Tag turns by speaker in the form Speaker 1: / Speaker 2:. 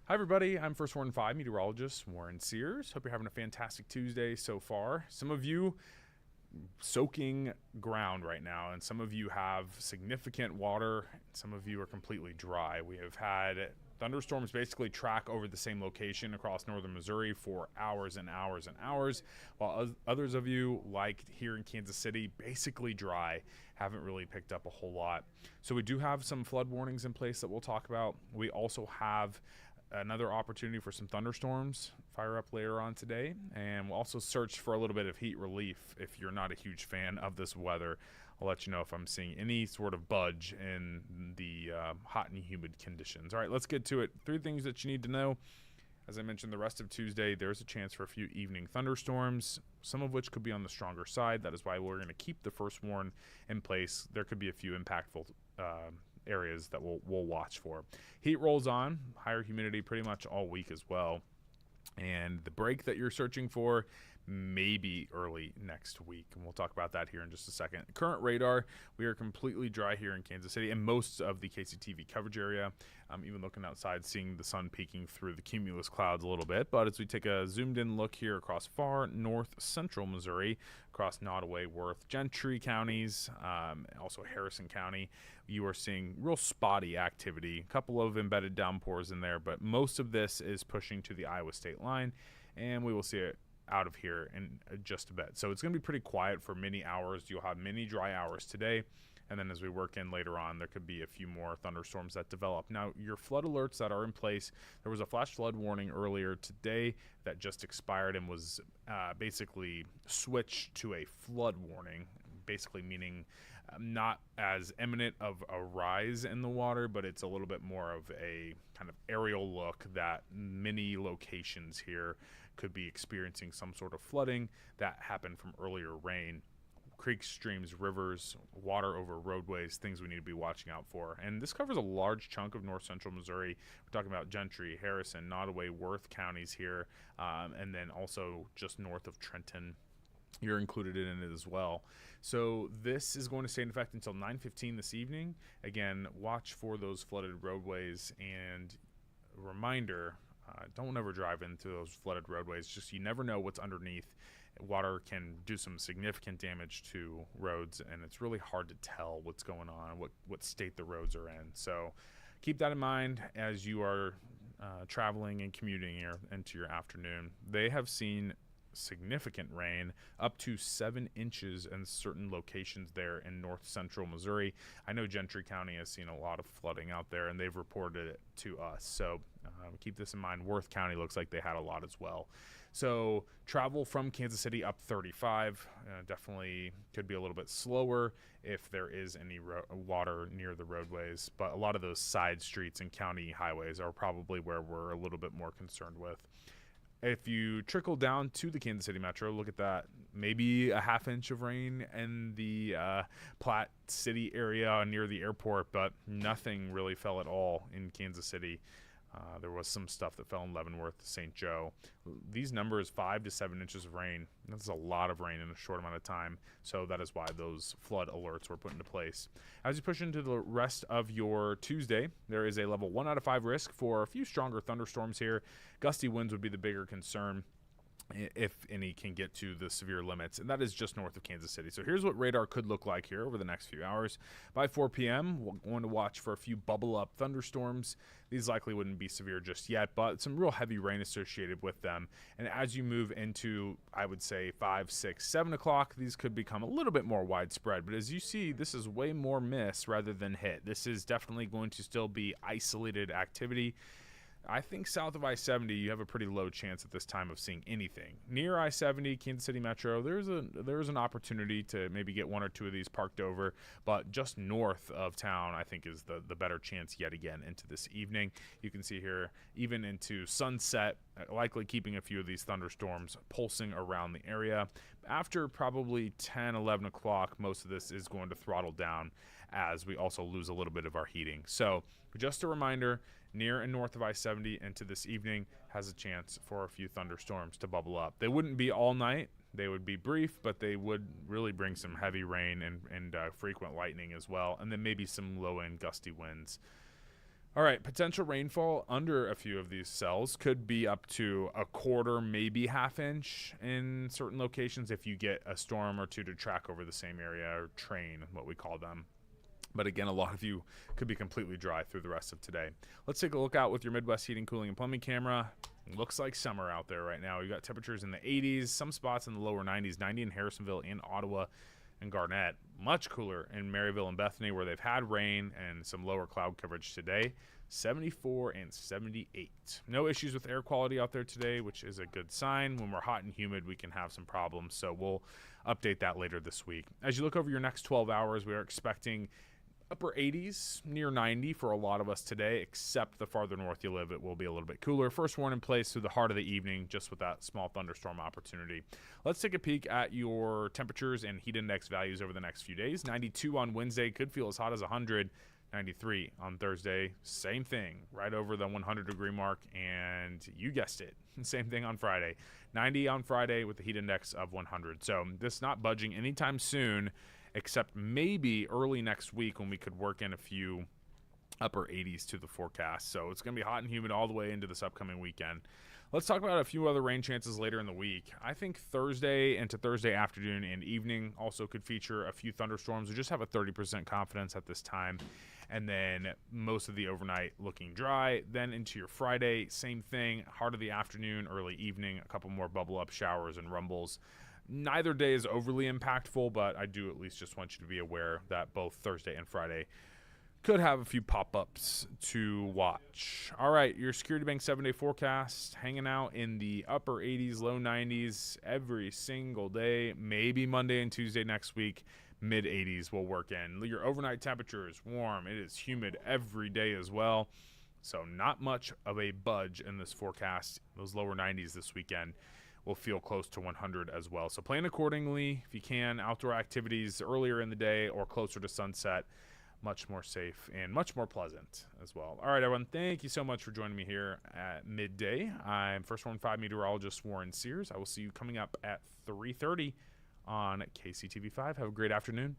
Speaker 1: Hi, everybody. I'm First Warren 5 Meteorologist Warren Sears. Hope you're having a fantastic Tuesday so far. Some of you soaking ground right now, and some of you have significant water. Some of you are completely dry. We have had thunderstorms basically track over the same location across northern Missouri for hours and hours and hours, while others of you, like here in Kansas City, basically dry, haven't really picked up a whole lot. So we do have some flood warnings in place that we'll talk about. We also have another opportunity for some thunderstorms fire up later on today, and we'll also search for a little bit of heat relief. If you're not a huge fan of this weather, I'll let you know if I'm seeing any sort of budge in the hot and humid conditions. All right, let's get to it. 3 things that you need to know. As I mentioned, the rest of Tuesday, there's a chance for a few evening thunderstorms, some of which could be on the stronger side. That is why we're going to keep the first warn in place. There could be a few impactful areas that we'll watch for. Heat rolls on, higher humidity pretty much all week as well. And the break that you're searching for may be early next week, and we'll talk about that here in just a second. Current radar, we are completely dry here in Kansas City and most of the KCTV coverage area. Even looking outside, seeing the sun peeking through the cumulus clouds a little bit. But as we take a zoomed in look here across far north central Missouri, across Nottoway, Worth, Gentry counties, also Harrison County, you are seeing real spotty activity. A couple of embedded downpours in there, but most of this is pushing to the Iowa state line, and we will see it out of here in just a bit. So it's going to be pretty quiet for many hours. You'll have many dry hours today, and then as we work in later on, there could be a few more thunderstorms that develop. Now, your flood alerts that are in place, there was a flash flood warning earlier today that just expired and was basically switched to a flood warning, basically meaning not as imminent of a rise in the water, but it's a little bit more of a kind of aerial look that many locations here could be experiencing some sort of flooding that happened from earlier rain. Creeks, streams, rivers, water over roadways, things we need to be watching out for. And this covers a large chunk of north central Missouri. We're talking about Gentry, Harrison, Nottoway, Worth counties here, and then also just north of Trenton. You're included in it as well. So this is going to stay in effect until 9:15 this evening. Again, watch for those flooded roadways, and reminder, don't ever drive into those flooded roadways. Just you never know what's underneath. Water can do some significant damage to roads, and it's really hard to tell what's going on, what state the roads are in. So keep that in mind as you are traveling and commuting here into your afternoon. They have seen significant rain, up to 7 inches in certain locations there in north central Missouri. I know Gentry County has seen a lot of flooding out there, and they've reported it to us. So keep this in mind. Worth County looks like they had a lot as well. So travel from Kansas City up 35 definitely could be a little bit slower if there is any water near the roadways, but a lot of those side streets and county highways are probably where we're a little bit more concerned with. If you trickle down to the Kansas City metro, look at that. Maybe a ½ inch of rain in the Platte City area near the airport, but nothing really fell at all in Kansas City. There was some stuff that fell in Leavenworth, St. Joe. These numbers, 5 to 7 inches of rain. That's a lot of rain in a short amount of time. So that is why those flood alerts were put into place. As you push into the rest of your Tuesday, there is a level 1 out of 5 risk for a few stronger thunderstorms here. Gusty winds would be the bigger concern, if any can get to the severe limits, and that is just north of Kansas City. So here's what radar could look like here over the next few hours. By 4 p.m., we're going to watch for a few bubble-up thunderstorms. These likely wouldn't be severe just yet, but some real heavy rain associated with them. And as you move into, I would say, 5, 6, 7 o'clock, these could become a little bit more widespread. But as you see, this is way more miss rather than hit. This is definitely going to still be isolated activity. I think south of I-70, you have a pretty low chance at this time of seeing anything. Near I-70, Kansas City Metro, there's an opportunity to maybe get 1 or 2 of these parked over, but just north of town, I think, is the better chance yet again into this evening. You can see here, even into sunset, likely keeping a few of these thunderstorms pulsing around the area. After probably 10, 11 o'clock, most of this is going to throttle down as we also lose a little bit of our heating. So just a reminder, near and north of I-70 into this evening has a chance for a few thunderstorms to bubble up. They wouldn't be all night. They would be brief, but they would really bring some heavy rain and frequent lightning as well, and then maybe some low-end gusty winds. All right, potential rainfall under a few of these cells could be up to a quarter, maybe half inch in certain locations if you get a storm or two to track over the same area, or train, what we call them. But again, a lot of you could be completely dry through the rest of today. Let's take a look out with your Midwest Heating, Cooling, and Plumbing camera. Looks like summer out there right now. We've got temperatures in the 80s, some spots in the lower 90s, 90 in Harrisonville and Ottawa and Garnett. Much cooler in Maryville and Bethany, where they've had rain and some lower cloud coverage today. 74 and 78. No issues with air quality out there today, which is a good sign. When we're hot and humid, we can have some problems. So we'll update that later this week. As you look over your next 12 hours, we are expecting upper 80s, near 90 for a lot of us today, except the farther north you live, it will be a little bit cooler. First one in place through the heart of the evening, just with that small thunderstorm opportunity. Let's take a peek at your temperatures and heat index values over the next few days. 92 on Wednesday, could feel as hot as 100. 93 on Thursday, same thing, right over the 100-degree mark, and you guessed it, same thing on Friday. 90 on Friday with the heat index of 100. So this not budging anytime soon, except maybe early next week when we could work in a few upper 80s to the forecast. So it's going to be hot and humid all the way into this upcoming weekend. Let's talk about a few other rain chances later in the week. I think Thursday into Thursday afternoon and evening also could feature a few thunderstorms. We just have a 30% confidence at this time. And then most of the overnight looking dry. Then into your Friday, same thing, heart of the afternoon, early evening, a couple more bubble up showers and rumbles. Neither day is overly impactful, but I do at least just want you to be aware that both Thursday and Friday could have a few pop-ups to watch. All right, your Security Bank 7-day forecast, hanging out in the upper 80s, low 90s every single day, maybe Monday and Tuesday next week. Mid-80s will work in. Your overnight temperature is warm. It is humid every day as well. So not much of a budge in this forecast. Those lower 90s this weekend will feel close to 100 as well. So plan accordingly if you can. Outdoor activities earlier in the day or closer to sunset. Much more safe and much more pleasant as well. All right, everyone, thank you so much for joining me here at midday. I'm First Warren 5 Meteorologist Warren Sears. I will see you coming up at 3:30 on KCTV5. Have a great afternoon.